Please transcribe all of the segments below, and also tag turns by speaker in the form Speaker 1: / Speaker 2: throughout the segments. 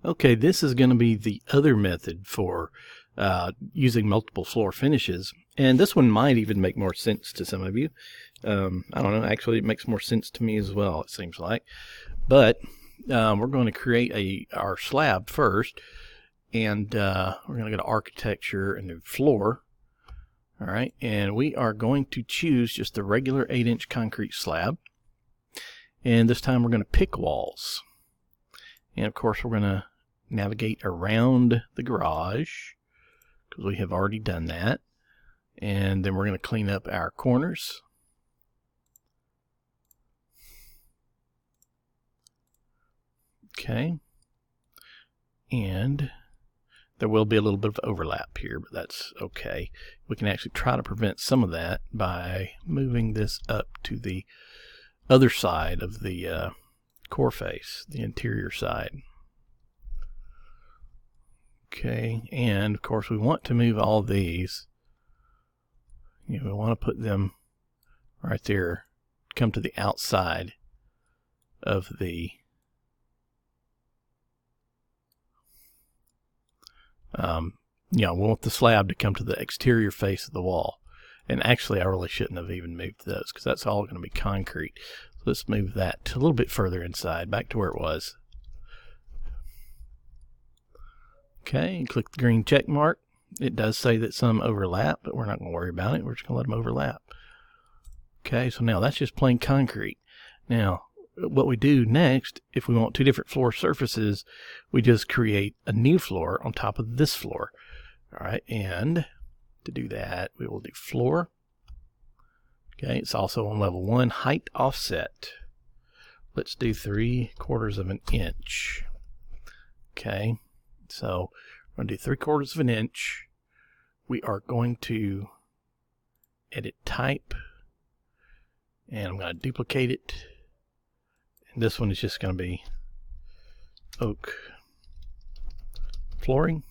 Speaker 1: Okay, this is going to be the other method for using multiple floor finishes, and this one might even make more sense to some of you. I don't know, actually it makes more sense to me as well, it seems like. But we're going to create our slab first, and we're going to go to architecture and then floor. All right, and we are going to choose just the regular 8-inch concrete slab, and this time we're going to pick walls. And of course we're going to navigate around the garage because we have already done that. And then we're going to clean up our corners. Okay. And there will be a little bit of overlap here, but that's okay. We can actually try to prevent some of that by moving this up to the other side of the core face, the interior side. Okay, and of course we want to move all these. We want to put them right there, come to the outside of the we want the slab to come to the exterior face of the wall. And actually I really shouldn't have even moved those because that's all going to be concrete. So let's move that a little bit further inside, back to where it was. Okay, and click the green check mark. It does say that some overlap, but we're not going to worry about it. We're just going to let them overlap. Okay, so now that's just plain concrete. Now, what we do next, if we want two different floor surfaces, we just create a new floor on top of this floor. All right, and to do that, we will do floor. Okay, it's also on level 1, height offset. Let's do 3/4 of an inch. Okay, so we're going to do 3/4 of an inch. We are going to edit type, and I'm going to duplicate it. And this one is just going to be oak flooring.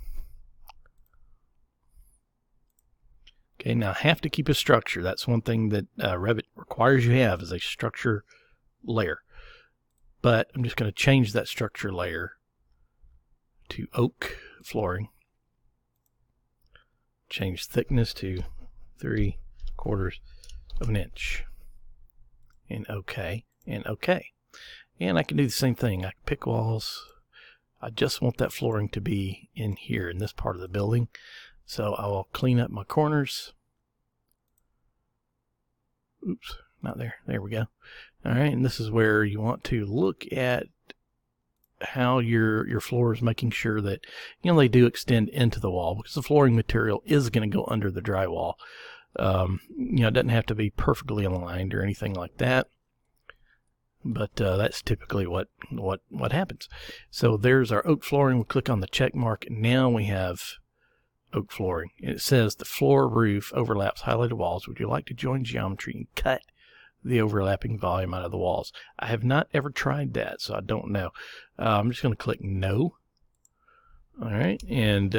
Speaker 1: Okay, now I have to keep a structure. That's one thing that Revit requires you have is a structure layer. But I'm just going to change that structure layer to oak flooring. Change thickness to 3/4 of an inch. And OK, and OK. And I can do the same thing. I can pick walls. I just want that flooring to be in here in this part of the building. So I will clean up my corners. Oops, not there. There we go. All right, and this is where you want to look at how your floor is, making sure that they do extend into the wall, because the flooring material is going to go under the drywall. It doesn't have to be perfectly aligned or anything like that, but that's typically what happens. So there's our oak flooring. We'll click on the check mark, and now we have oak flooring. And it says the floor roof overlaps highlighted walls. Would you like to join geometry and cut the overlapping volume out of the walls? I have not ever tried that, so I don't know. I'm just going to click no. All right, and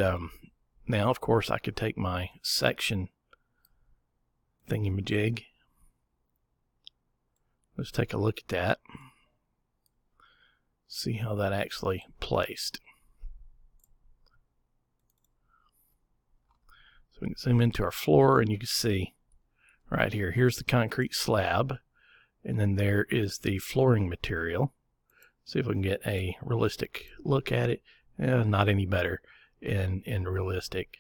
Speaker 1: now of course I could take my section thingy-majig. Let's take a look at that. See how that actually placed. So we can zoom into our floor, and you can see right here, here's the concrete slab, and then there is the flooring material. See if we can get a realistic look at it. Not any better in realistic.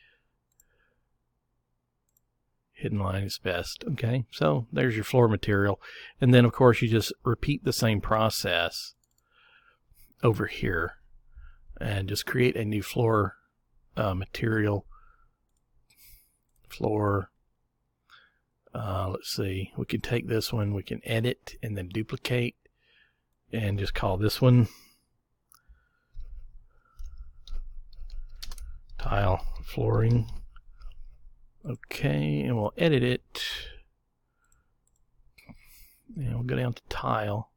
Speaker 1: Hidden line is best. Okay, so there's your floor material. And then of course you just repeat the same process over here and just create a new floor material. Floor. Let's see, we can take this one, we can edit and then duplicate and just call this one tile flooring. Okay, and we'll edit it, and we'll go down to tile,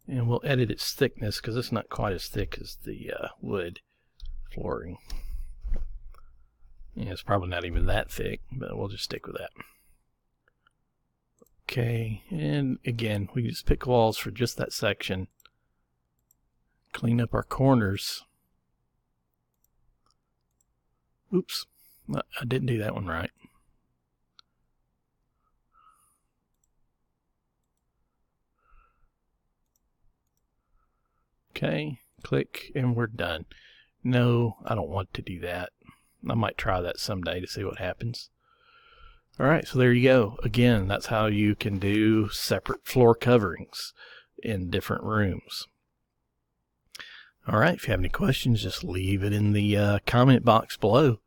Speaker 1: and we'll edit its thickness because it's not quite as thick as the wood flooring. Yeah, it's probably not even that thick, but we'll just stick with that. Okay, and again, we just pick walls for just that section. clean up our corners. Oops, I didn't do that one right. Okay, click, and we're done. No, I don't want to do that. I might try that someday to see what happens. Alright, so there you go. Again, that's how you can do separate floor coverings in different rooms. Alright, if you have any questions, just leave it in the comment box below.